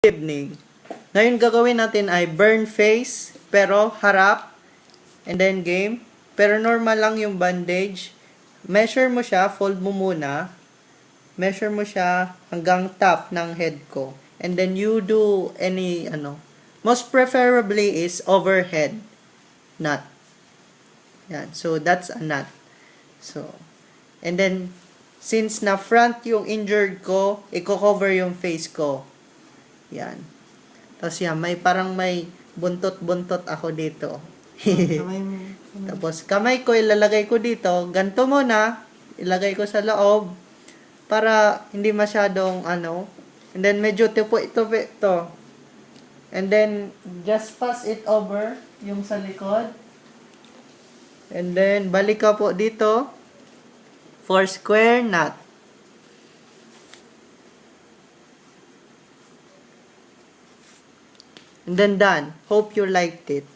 Evening. Ngayon gagawin natin ay burn face, pero harap, and then game. Pero normal lang yung bandage. Measure mo siya, fold mo muna. Measure mo siya hanggang top ng head ko. And then you do any, most preferably is overhead knot. Yan. So, that's a knot. So, and then, since na front yung injured ko, i-cover yung face ko. Yan. Tapos yan, may buntot-buntot ako dito. Tapos kamay ko ilalagay ko dito. Ganto muna, ilagay ko sa loob para hindi masyadong And then medyo tupi-tupi to. And then just pass it over yung sa likod. And then balik ka po dito for square knot. And then done. Hope you liked it.